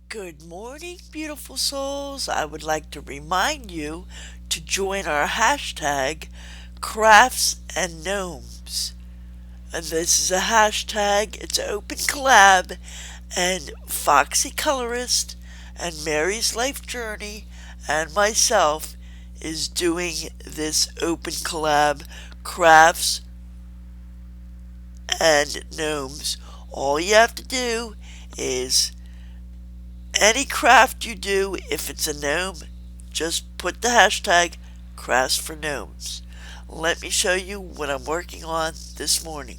Good morning, beautiful souls. I would like to remind you to join our hashtag Crafts and Gnomes. And this is a hashtag, it's an open collab, and Foxy Colorist and Mary's Life Journey and myself is doing this open collab Crafts and Gnomes. All you have to do is any craft you do, if it's a gnome, just put the hashtag crafts for gnomes. Let me show you what I'm working on this morning.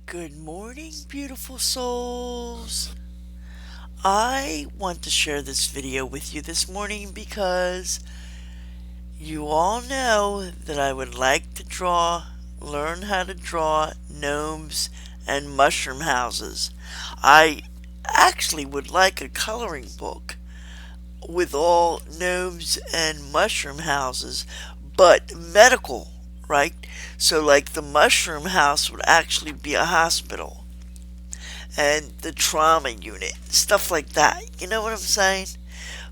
Good morning, beautiful souls. I want to share this video with you this morning because you all know that I would like to learn how to draw gnomes and mushroom houses. I actually would like a coloring book with all gnomes and mushroom houses, but medical, right? So, like, the mushroom house would actually be a hospital, and the trauma unit, stuff like that. You know what I'm saying?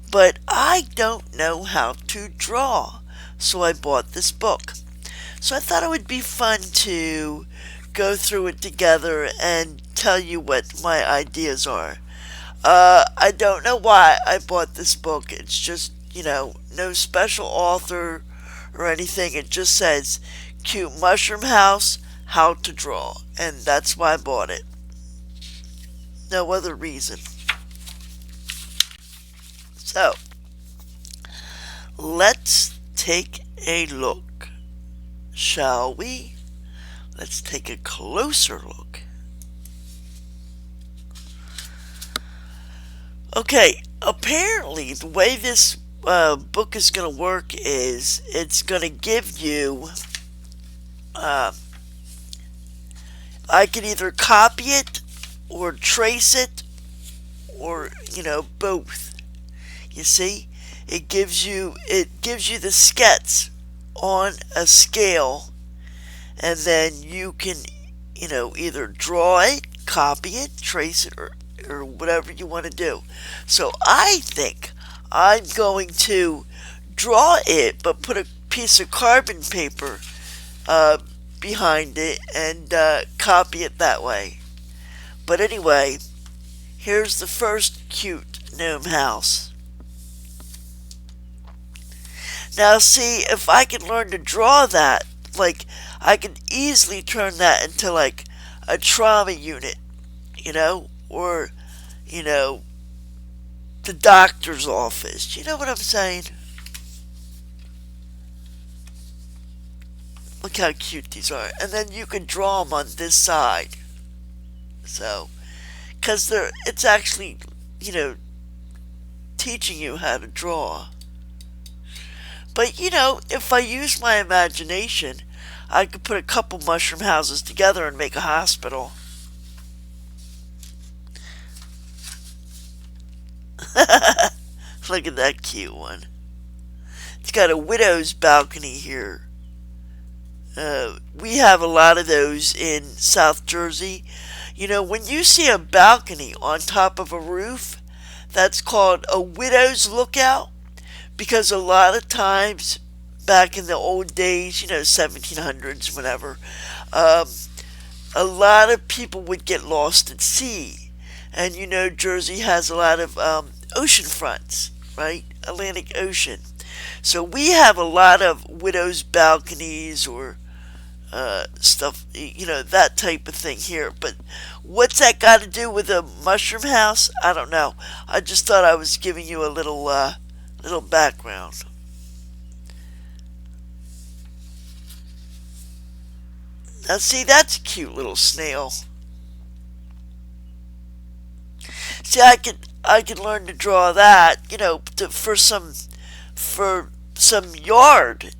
But I don't know how to draw, so I bought this book. So I thought it would be fun to go through it together and tell you what my ideas are. I don't know why I bought this book. It's just, no special author or anything. It just says, Cute Mushroom House, How to Draw. And that's why I bought it. No other reason. So, let's take a look, shall we? Let's take a closer look. Okay, apparently the way this book is going to work is it's going to give you, I can either copy it or trace it or, both. You see, it gives you the sketch on a scale, and then you can, either draw it, copy it, trace it, or whatever you want to do. So I think I'm going to draw it, but put a piece of carbon paper behind it and copy it that way. But anyway, here's the first cute gnome house. Now see, if I can learn to draw that, like, I can easily turn that into like a trauma unit, or, the doctor's office. You know what I'm saying? Look how cute these are. And then you can draw them on this side. So, because it's actually, teaching you how to draw. But, if I use my imagination, I could put a couple mushroom houses together and make a hospital. Look at that cute one. It's got a widow's balcony here. We have a lot of those in South Jersey. When you see a balcony on top of a roof, that's called a widow's lookout, because a lot of times back in the old days, 1700s, whatever, a lot of people would get lost at sea. And Jersey has a lot of ocean fronts, right? Atlantic Ocean. So we have a lot of widows' balconies or stuff, that type of thing here. But what's that got to do with a mushroom house? I don't know. I just thought I was giving you a little background. Now see, that's a cute little snail. See, I could learn to draw that, for some yard.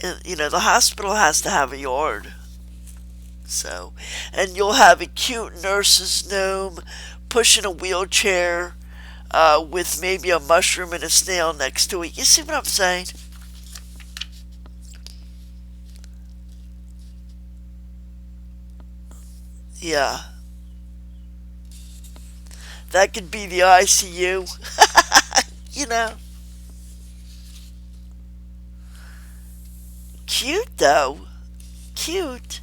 The hospital has to have a yard. So, and you'll have a cute nurse's gnome pushing a wheelchair with maybe a mushroom and a snail next to it. You see what I'm saying? Yeah. That could be the ICU. you know. Cute, though. Cute.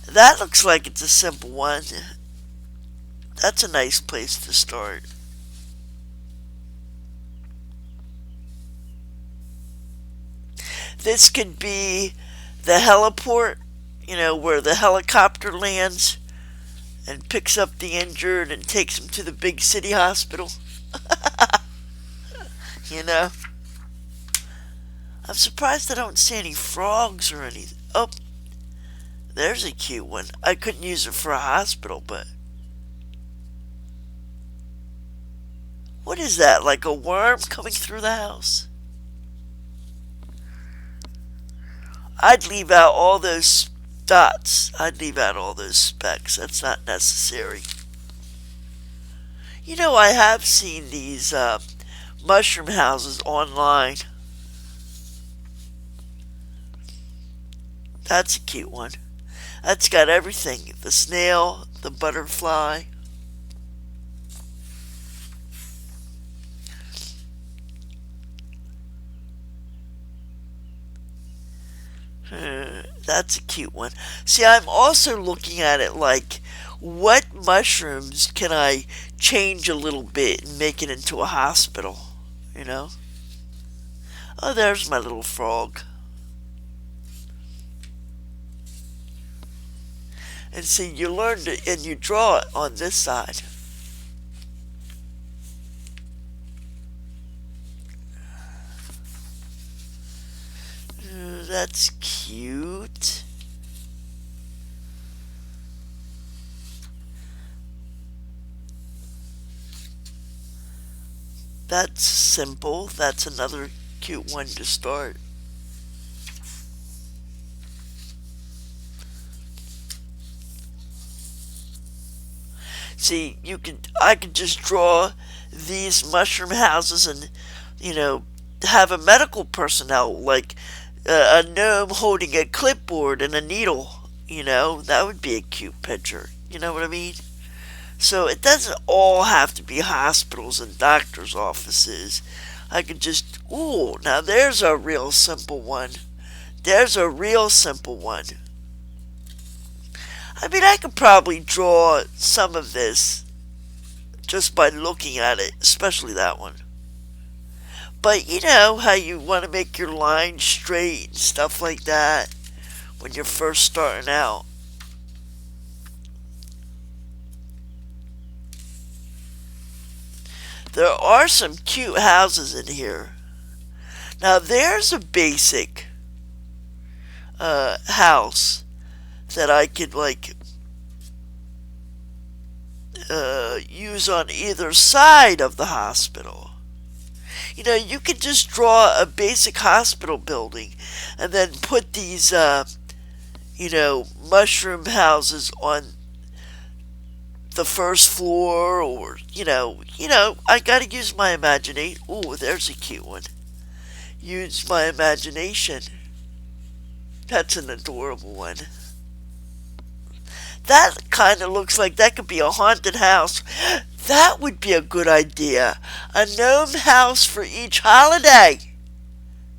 That looks like it's a simple one. That's a nice place to start. This could be the heliport, where the helicopter lands and picks up the injured and takes them to the big city hospital. you know? I'm surprised I don't see any frogs or anything. Oh, there's a cute one. I couldn't use it for a hospital, but... What is that, like a worm coming through the house? I'd leave out all those dots. I'd leave out all those specks. That's not necessary. I have seen these mushroom houses online. That's a cute one. That's got everything. The snail, the butterfly. That's a cute one. See, I'm also looking at it like, what mushrooms can I change a little bit and make it into a hospital? Oh, there's my little frog. And see, you learn it and you draw it on this side. That's cute. That's simple. That's another cute one to start. See, I could just draw these mushroom houses and, have a medical personnel, like a gnome holding a clipboard and a needle. That would be a cute picture. You know what I mean? So it doesn't all have to be hospitals and doctors' offices. I could just, ooh, now there's a real simple one. There's a real simple one. I mean, I could probably draw some of this just by looking at it, especially that one. But you know how you want to make your line straight and stuff like that when you're first starting out. There are some cute houses in here. Now there's a basic house that I could use on either side of the hospital. You could just draw a basic hospital building and then put these mushroom houses on the first floor, or I gotta use my imagination. Ooh, there's a cute one. Use my imagination. That's an adorable one. That kind of looks like that could be a haunted house. That would be a good idea. A gnome house for each holiday.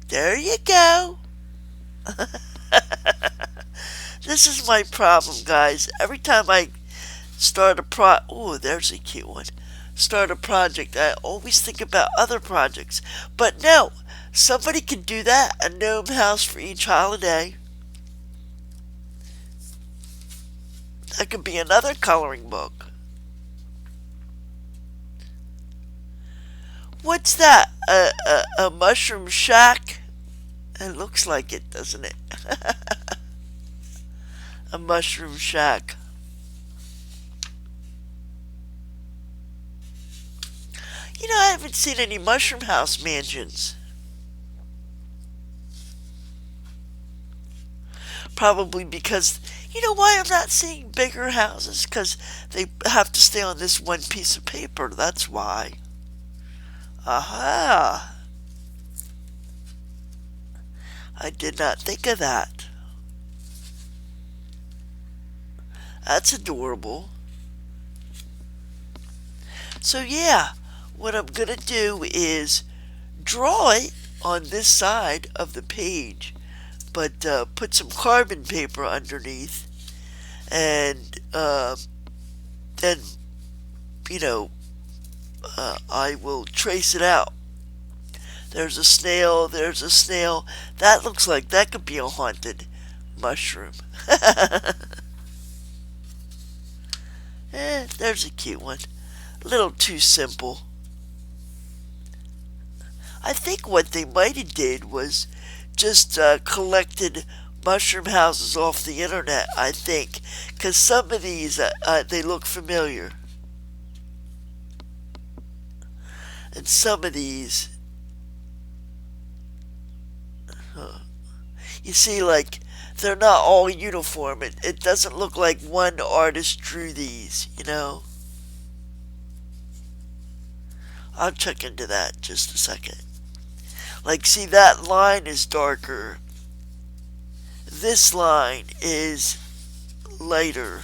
There you go. This is my problem, guys. Every time I start a oh, there's a cute one. Start a project, I always think about other projects. But no, somebody can do that. A gnome house for each holiday. That could be another coloring book. What's that? A mushroom shack? It looks like it, doesn't it? A mushroom shack. You know, I haven't seen any mushroom house mansions. Probably because, you know why I'm not seeing bigger houses? Because they have to stay on this one piece of paper. That's why. Aha! I did not think of that. That's adorable. So yeah, what I'm going to do is draw it on this side of the page, but put some carbon paper underneath, and then, you know, I will trace it out. There's a snail, there's a snail. That looks like that could be a haunted mushroom. There's a cute one. A little too simple. I think what they might have did was just collected mushroom houses off the internet, I think. Because some of these, they look familiar. And some of these, you see, like, they're not all uniform. It doesn't look like one artist drew these, you know? I'll check into that just a second. Like, see, that line is darker. This line is lighter.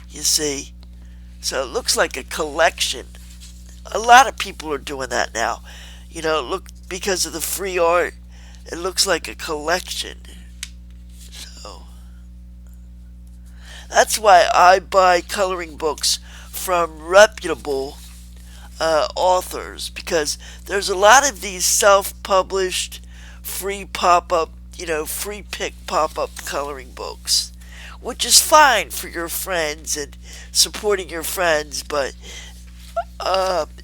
You see? So it looks like a collection. A lot of people are doing that now. You know, look, because of the free art, it looks like a collection. So that's why I buy coloring books from reputable authors, because there's a lot of these self-published free pop-up, you know, free pick pop-up coloring books, which is fine for your friends and supporting your friends, but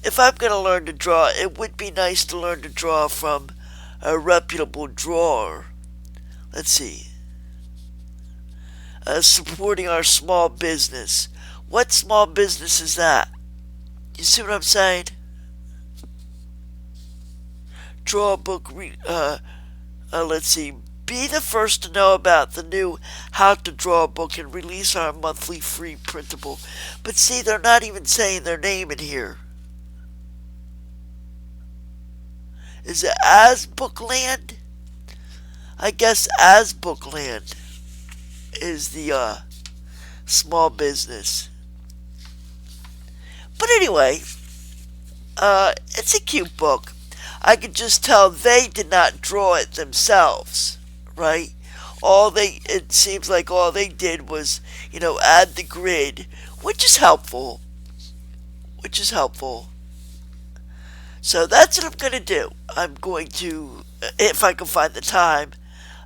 if I'm going to learn to draw, it would be nice to learn to draw from a reputable drawer. Let's see. Supporting our small business. What small business is that? You see what I'm saying? Draw a book, let's see. Be the first to know about the new How to Draw a Book and release our monthly free printable. But see, they're not even saying their name in here. Is it As Bookland? I guess As Bookland is the small business. But anyway, it's a cute book. I could just tell they did not draw it themselves, right? It seems like all they did was, you know, add the grid, which is helpful. So that's what I'm going to do. I'm going to, if I can find the time,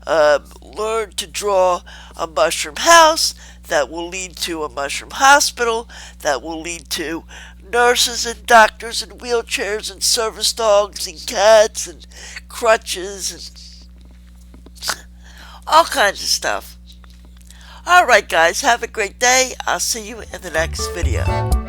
learn to draw a mushroom house that will lead to a mushroom hospital, that will lead to nurses and doctors and wheelchairs and service dogs and cats and crutches and all kinds of stuff. Alright guys, have a great day. I'll see you in the next video.